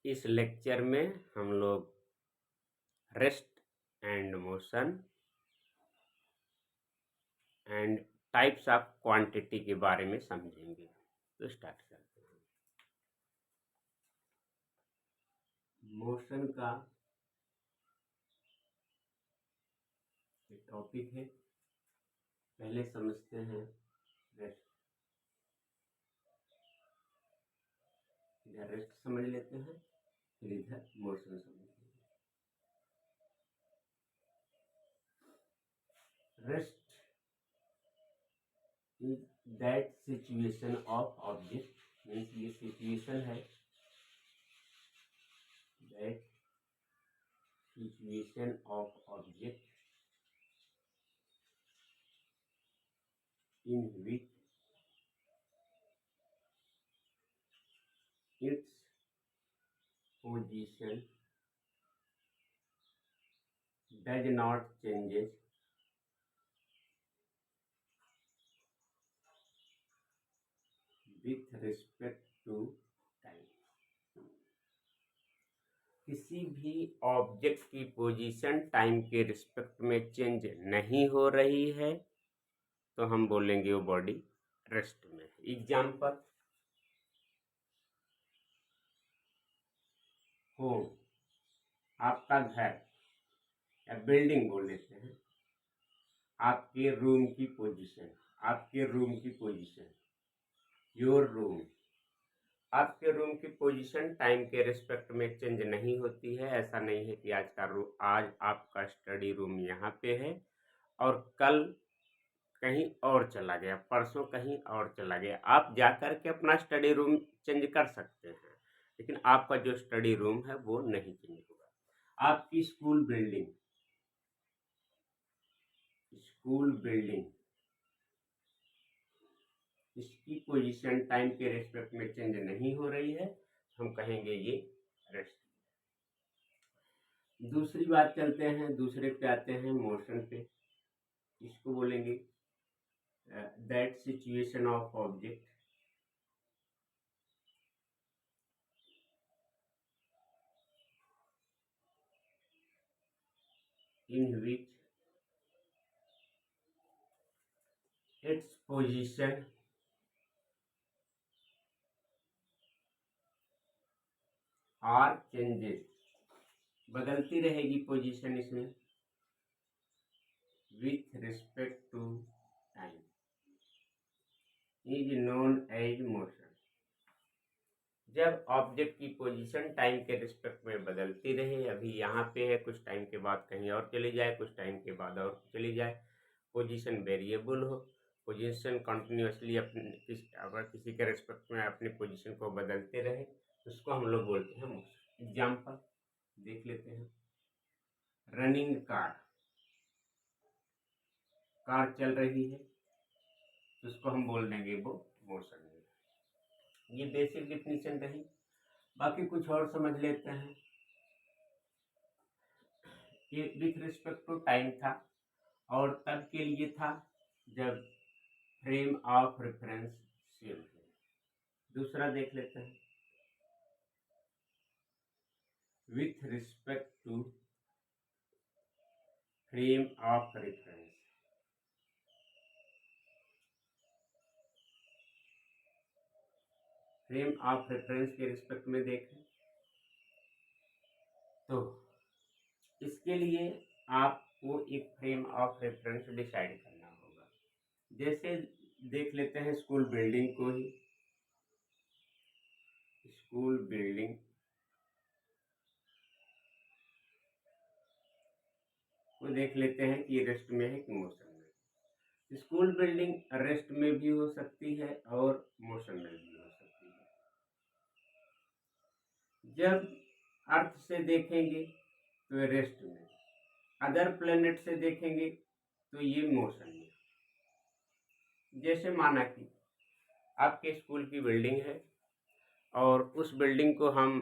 इस लेक्चर में हम लोग rest and motion and types of quantity के बारे में समझेंगे। तो स्टार्ट करते हैं। मोशन का एक टॉपिक है। पहले समझते हैं रेस्ट। इधर रेस्ट समझ लेते हैं, फिर इधर मोशन समझ लेते हैं। Rest is that situation of object, means ये सिचुएशन है, that situation of object in which its position does not changes with respect to time। किसी भी ऑब्जेक्ट की पोजीशन टाइम के रिस्पेक्ट में चेंज नहीं हो रही है तो हम बोलेंगे वो बॉडी रेस्ट में है। एग्जाम्पल, होम, आपका घर या बिल्डिंग बोल लेते हैं। आपके रूम की पोजीशन, आपके रूम की पोजीशन, योर रूम, आपके रूम की पोजीशन टाइम के रिस्पेक्ट में चेंज नहीं होती है। ऐसा नहीं है कि आज आपका स्टडी रूम यहाँ पे है और कल कहीं और चला गया, परसों कहीं और चला गया। आप जा कर के अपना स्टडी रूम चेंज कर सकते हैं, लेकिन आपका जो स्टडी रूम है वो नहीं चेंज होगा। आपकी स्कूल बिल्डिंग, इसकी पोजीशन टाइम के रिस्पेक्ट में चेंज नहीं हो रही है, हम कहेंगे ये रेस्ट। दूसरी बात चलते हैं, दूसरे पे आते हैं मोशन पे। इसको बोलेंगे that situation of object in which its position are changes, बदलती रहेगी पोजीशन इसमें with respect to time, is known as motion। जब ऑब्जेक्ट की पोजीशन टाइम के रिस्पेक्ट में बदलती रहे, अभी यहाँ पे है, कुछ टाइम के बाद कहीं और चली जाए, कुछ टाइम के बाद और चली जाए, पोजीशन वेरिएबल हो, पोजीशन कंटिन्यूसली अगर किसी के रिस्पेक्ट में अपनी पोजीशन को बदलते रहे, उसको हम लोग बोलते हैं मोशन। एग्जाम्पल देख लेते हैं। रनिंग कार, कार चल रही है तो उसको हम बोल देंगे वो मोशन है। ये बेसिक डिफिनीशन रही, बाकी कुछ और समझ लेते हैं। ये विथ रिस्पेक्ट टू टाइम था और तब के लिए था जब फ्रेम ऑफ रेफरेंस सेम है। दूसरा देख लेते हैं, with respect to frame of reference. Frame of reference के रिस्पेक्ट में देखें तो इसके लिए आपको एक फ्रेम ऑफ रेफरेंस डिसाइड करना होगा। जैसे देख लेते हैं स्कूल बिल्डिंग को ही, स्कूल बिल्डिंग को देख लेते हैं कि रेस्ट में है कि मोशन में। स्कूल बिल्डिंग रेस्ट में भी हो सकती है और मोशन में भी हो सकती है। जब अर्थ से देखेंगे तो रेस्ट में, अदर प्लेनेट से देखेंगे तो ये मोशन में। जैसे माना कि आपके स्कूल की बिल्डिंग है और उस बिल्डिंग को हम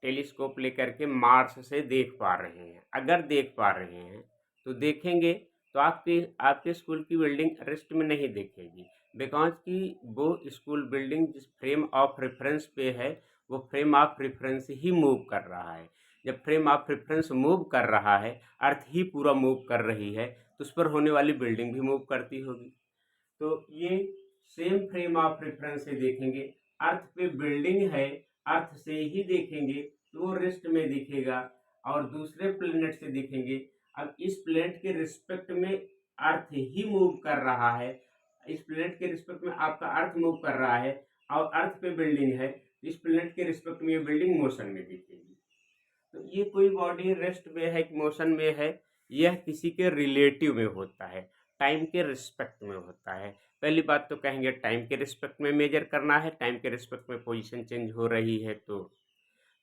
टेलीस्कोप लेकर के मार्स से देख पा रहे हैं। अगर देख पा रहे हैं तो देखेंगे तो आपके स्कूल की बिल्डिंग रेस्ट में नहीं देखेगी, बिकॉज कि वो स्कूल बिल्डिंग जिस फ्रेम ऑफ रेफरेंस पे है वो frame of reference he move कर रहा है। जब फ्रेम ऑफ रेफरेंस मूव कर रहा है, अर्थ ही पूरा मूव कर रही है, तो उस पर होने वाली बिल्डिंग भी मूव करती होगी। तो ये सेम फ्रेम ऑफ रेफरेंस से देखेंगे, अर्थ पे बिल्डिंग है, अर्थ से ही देखेंगे तो वो रेस्ट में दिखेगा, और दूसरे प्लेनेट से देखेंगे, अब इस प्लेनेट के रिस्पेक्ट में अर्थ ही मूव कर रहा है, इस प्लेनेट के रिस्पेक्ट में आपका अर्थ मूव कर रहा है और अर्थ पे बिल्डिंग है, इस प्लेनेट के रिस्पेक्ट में ये बिल्डिंग मोशन में दिखेगी। तो ये कोई बॉडी रेस्ट में है कि मोशन में है, यह किसी के रिलेटिव में होता है, टाइम के रिस्पेक्ट में होता है। पहली बात तो कहेंगे टाइम के रिस्पेक्ट में मेजर करना है, टाइम के रिस्पेक्ट में पोजीशन चेंज हो रही है तो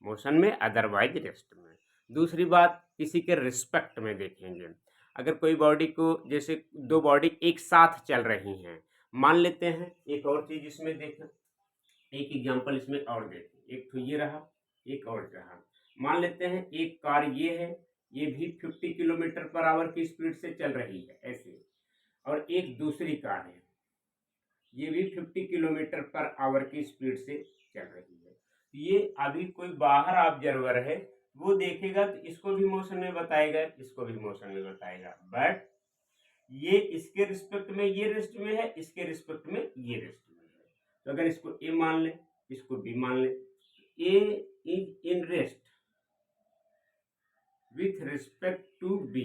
मोशन में, अदरवाइज रेस्ट में। दूसरी बात किसी के रिस्पेक्ट में देखेंगे, अगर कोई बॉडी को, जैसे दो बॉडी एक साथ चल रही हैं, मान लेते हैं, एक और चीज इसमें देखें, एक एग्जांपल इसमें और देखें, एक तो ये रहा, एक और रहा, मान लेते हैं एक कार ये है, ये भी 50 किलोमीटर पर आवर की स्पीड से चल रही है ऐसे, और एक दूसरी कार है, ये भी 50 किलोमीटर पर आवर की स्पीड से चल रही है। ये अभी कोई बाहर ऑब्जर्वर है, वो देखेगा तो इसको भी मोशन में बताएगा, इसको भी मोशन में बताएगा, बट ये इसके रिस्पेक्ट में ये रेस्ट में है, इसके रिस्पेक्ट में ये रेस्ट में है। तो अगर इसको ए मान ले, इसको बी मान ले, A is in rest with respect to B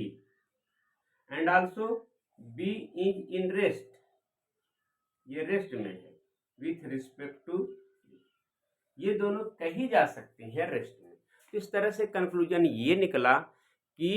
and also B is in rest, ये रेस्ट में है with respect to B, ये दोनों कही जा सकती हैं रेस्ट में। तो इस तरह से कंक्लूजन ये निकला कि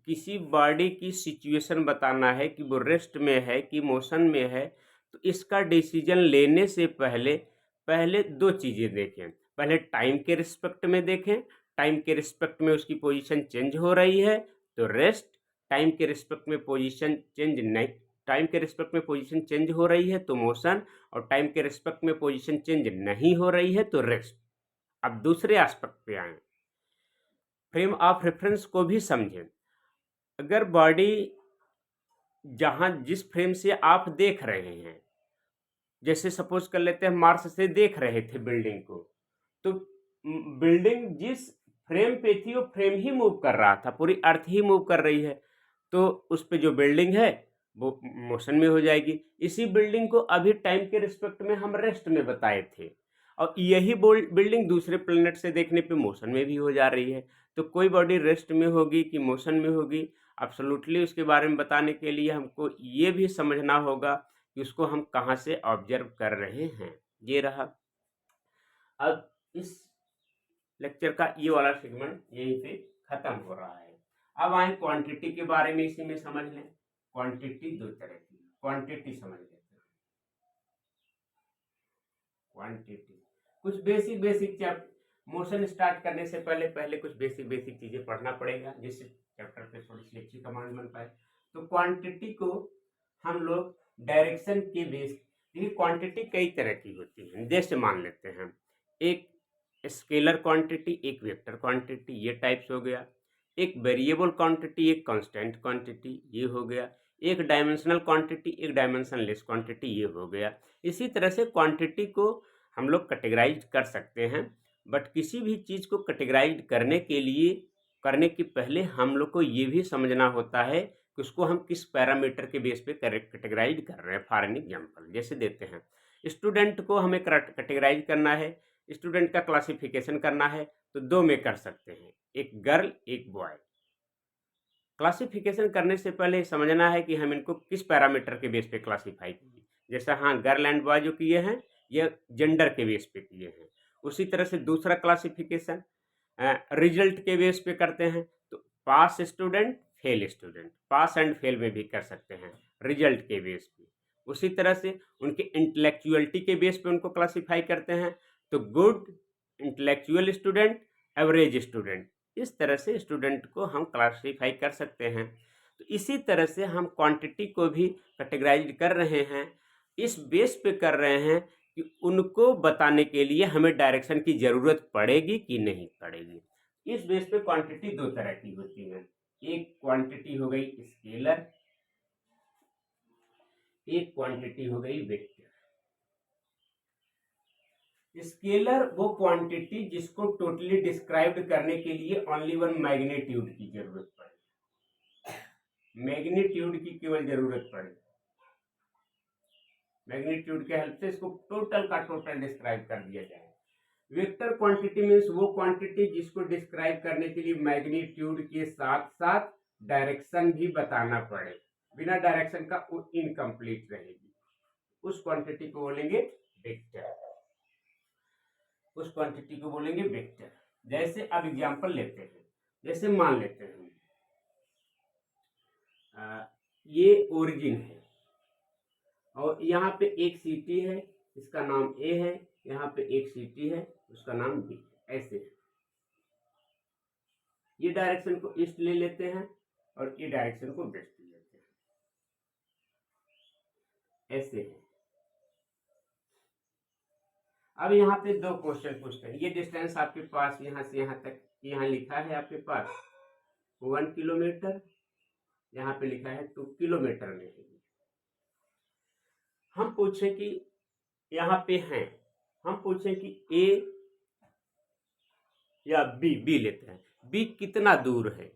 किसी बॉडी की सिचुएशन बताना है कि वो रेस्ट में है कि मोशन में है, तो इसका डिसीजन लेने से पहले दो चीज़ें देखें, पहले टाइम के रिस्पेक्ट में देखें, टाइम के रिस्पेक्ट में उसकी पोजीशन चेंज हो रही है तो रेस्ट, टाइम के रिस्पेक्ट में पोजीशन चेंज नहीं, टाइम के रिस्पेक्ट में पोजीशन चेंज हो रही है तो मोशन, और टाइम के रिस्पेक्ट में पोजीशन चेंज नहीं हो रही है तो रेस्ट। अब दूसरे एस्पेक्ट पे आए, फ्रेम ऑफ रेफरेंस को भी समझें। अगर बॉडी जहां जिस फ्रेम से आप देख रहे हैं, जैसे सपोज कर लेते हैं मार्स से देख रहे थे बिल्डिंग को, तो बिल्डिंग जिस फ्रेम पे थी वो फ्रेम ही मूव कर रहा था, पूरी अर्थ ही मूव कर रही है, तो उस पे जो बिल्डिंग है वो मोशन में हो जाएगी। इसी बिल्डिंग को अभी टाइम के रिस्पेक्ट में हम रेस्ट में बताए थे, और यही बिल्डिंग दूसरे प्लेनेट से देखने पे मोशन में भी हो जा रही है। तो कोई बॉडी रेस्ट में होगी कि मोशन में होगी, एब्सोल्युटली उसके बारे में बताने के लिए हमको ये भी समझना होगा कि उसको हम कहाँ से ऑब्जर्व कर रहे हैं। ये रहा। अब इस लेक्चर का ये वाला सेगमेंट यहीं पे खत्म हो रहा है। अब आए क्वांटिटी के बारे में, इसी में समझ लें। क्वांटिटी दो तरह की, क्वांटिटी समझ लेते हैं। क्वांटिटी कुछ बेसिक मोशन स्टार्ट करने से पहले कुछ बेसिक चीजें पढ़ना पड़ेगा, जिससे चैप्टर पे थोड़ी सी अच्छी कमांड बन पाए। तो क्वांटिटी को हम लोग डायरेक्शन के बेस, देखिए क्वांटिटी कई तरह की होती है, जैसे मान लेते हैं एक स्केलर क्वांटिटी, एक वेक्टर क्वांटिटी, ये टाइप्स हो गया। एक वेरिएबल क्वांटिटी, एक कांस्टेंट क्वांटिटी, ये हो गया। एक डायमेंशनल क्वांटिटी, एक डायमेंशनलेस क्वांटिटी, ये हो गया। इसी तरह से क्वांटिटी को हम लोग कैटेगराइज कर सकते हैं, बट किसी भी चीज़ को कैटेगराइज करने के पहले हम लोग को ये भी समझना होता है कि उसको हम किस पैरामीटर के बेस पे कैटेगराइज कर रहे हैं। फॉर एन एग्जाम्पल जैसे देते हैं, स्टूडेंट को हमें कैटेगराइज करना है, स्टूडेंट का क्लासिफिकेशन करना है, तो दो में कर सकते हैं, एक गर्ल एक बॉय। क्लासिफिकेशन करने से पहले समझना है कि हम इनको किस पैरामीटर के बेस पे क्लासीफाई किए। जैसे हाँ, गर्ल एंड बॉय जो किए हैं ये जेंडर के बेस पे किए हैं। उसी तरह से दूसरा क्लासिफिकेशन रिजल्ट के बेस पे करते हैं, तो pass student fail student, pass and fail में भी कर सकते हैं रिजल्ट के बेस पे। उसी तरह से उनके इंटेलेक्चुअलिटी के बेस पे उनको क्लासीफाई करते हैं, तो good, intellectual student, average student, इस तरह से स्टूडेंट को हम क्लासीफाई कर सकते हैं। तो इसी तरह से हम क्वांटिटी को भी कैटेगराइज कर रहे हैं, इस बेस पे कर रहे हैं कि उनको बताने के लिए हमें डायरेक्शन की ज़रूरत पड़ेगी कि नहीं पड़ेगी। इस बेस पे क्वांटिटी दो तरह की होती है, एक क्वांटिटी हो गई स्केलर, एक क्वांटिटी हो गई वेक्टर। स्केलर वो क्वांटिटी जिसको टोटली डिस्क्राइब्ड करने के लिए ओनली वन मैग्नीट्यूड की जरूरत पड़े, मैग्नीट्यूड की केवल जरूरत पड़े, मैग्नीट्यूड के हेल्प से इसको टोटल का टोटल डिस्क्राइब कर दिया जाए। वेक्टर क्वांटिटी मीन्स वो क्वांटिटी जिसको डिस्क्राइब करने के लिए मैग्नीट्यूड के साथ साथ डायरेक्शन भी बताना पड़े, बिना डायरेक्शन का वो इनकम्प्लीट रहेगी, उस क्वांटिटी को बोलेंगे वेक्टर, उस क्वांटिटी को बोलेंगे वेक्टर। जैसे अब एग्जांपल लेते हैं, जैसे मान लेते हैं ये ओरिजिन है और यहाँ पे एक सिटी है, इसका नाम ए है, यहाँ पे एक सिटी है, उसका नाम बी, ऐसे ये डायरेक्शन को ईस्ट ले लेते हैं और ये डायरेक्शन को वेस्ट ले लेते हैं, ऐसे है। अब यहाँ पे दो क्वेश्चन पूछते हैं, ये डिस्टेंस आपके पास यहाँ से यहाँ तक यहाँ लिखा है आपके पास 1 किलोमीटर, यहाँ पे लिखा है 2 किलोमीटर में है। हम पूछें कि यहाँ पे हैं, हम पूछें कि ए या बी लेते हैं, बी कितना दूर है,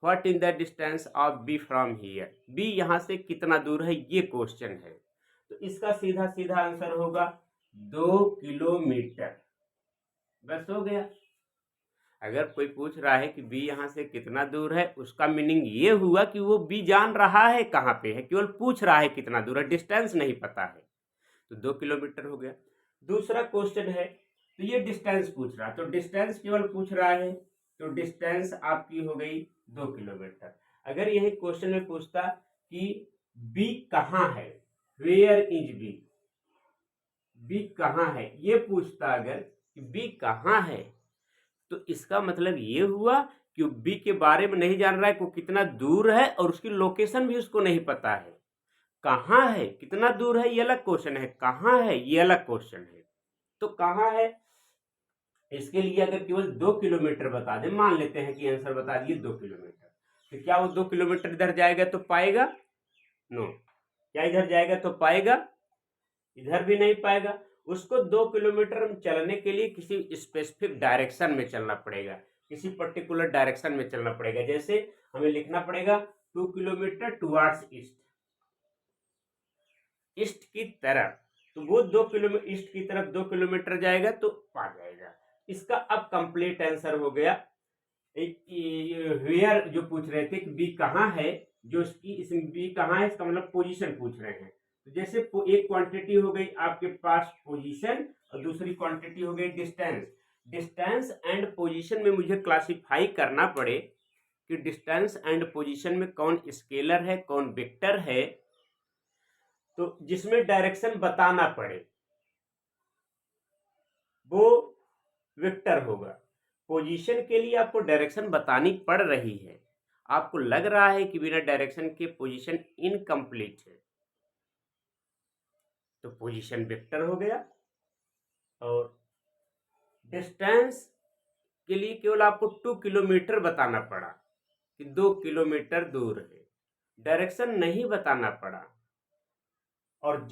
what in the distance of B from here, B यहाँ से कितना दूर है, ये क्वेश्चन है। तो इसका सीधा सीधा आंसर होगा 2 किलोमीटर, बस हो गया। अगर कोई पूछ रहा है कि बी यहाँ से कितना दूर है, उसका मीनिंग ये हुआ कि वो बी जान रहा है कहाँ पे है, केवल पूछ रहा है कितना दूर है, डिस्टेंस नहीं पता है, तो 2 किलोमीटर हो गया। दूसरा क्वेश्चन है तो ये डिस्टेंस पूछ रहा है, तो डिस्टेंस केवल पूछ रहा है, तो डिस्टेंस आपकी हो गई 2 किलोमीटर। अगर यही क्वेश्चन में पूछता कि बी कहाँ है, वेयर इज बी, बी कहाँ है, ये पूछता अगर कि बी कहाँ है, तो इसका मतलब ये हुआ कि बी के बारे में नहीं जान रहा है, वो कितना दूर है और उसकी लोकेशन भी उसको नहीं पता है। कहाँ है, कितना दूर है ये अलग क्वेश्चन है, कहाँ है ये अलग क्वेश्चन है। तो कहाँ है, इसके लिए अगर केवल 2 किलोमीटर बता दे, मान लेते हैं कि आंसर बता दिए 2 किलोमीटर, तो क्या वो 2 किलोमीटर इधर जाएगा तो पाएगा, नो, क्या इधर जाएगा तो पाएगा, इधर भी नहीं पाएगा। उसको 2 किलोमीटर चलने के लिए किसी स्पेसिफिक डायरेक्शन में चलना पड़ेगा, किसी पर्टिकुलर डायरेक्शन में चलना पड़ेगा। जैसे हमें लिखना पड़ेगा 2 किलोमीटर टुवार्ड्स ईस्ट, ईस्ट की तरफ, तो वो 2 किलोमीटर ईस्ट की तरफ 2 किलोमीटर जाएगा तो पा जाएगा। इसका अब कंप्लीट आंसर हो गया। वेयर जो पूछ रहे थे कि बी कहाँ है, जो इसकी इसमें बी कहाँ है, इसका मतलब पोजीशन पूछ रहे हैं। तो जैसे एक क्वांटिटी हो गई आपके पास पोजीशन और दूसरी क्वांटिटी हो गई डिस्टेंस। डिस्टेंस एंड पोजीशन में मुझे क्लासिफाई करना पड़े कि डिस्टेंस एंड पोजीशन में कौन स्केलर है कौन वेक्टर है, तो जिसमें डायरेक्शन बताना पड़े वो वेक्टर होगा। पोजीशन के लिए आपको डायरेक्शन बतानी पड़ रही है, आपको लग रहा है कि बिना डायरेक्शन के पोजीशन इनकम्प्लीट है, तो पोजीशन वेक्टर हो गया। और डिस्टेंस के लिए केवल आपको 2 किलोमीटर बताना पड़ा कि 2 किलोमीटर दूर है, डायरेक्शन नहीं बताना पड़ा। और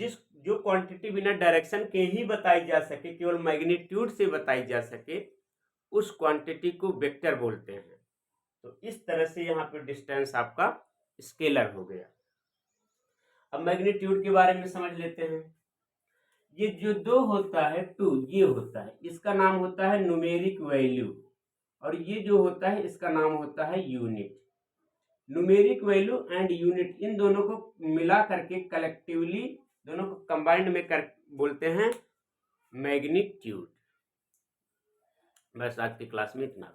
जो क्वांटिटी बिना डायरेक्शन के ही बताई जा सके, केवल मैग्नीट्यूड से बताई जा सके, उस क्वांटिटी को वेक्टर बोलते हैं। तो इस तरह से यहाँ पे डिस्टेंस आपका स्केलर हो गया। अब मैग्नीट्यूड के बारे में समझ लेते हैं। ये जो 2 होता है 2, ये होता है, इसका नाम होता है न्यूमेरिक वैल्यू, और ये जो होता है इसका नाम होता है unit. Numeric value and unit, इन दोनों को मिला करके कलेक्टिवली दोनों को कंबाइंड में कर बोलते हैं मैग्नीट्यूड। बस आज की क्लास में इतना।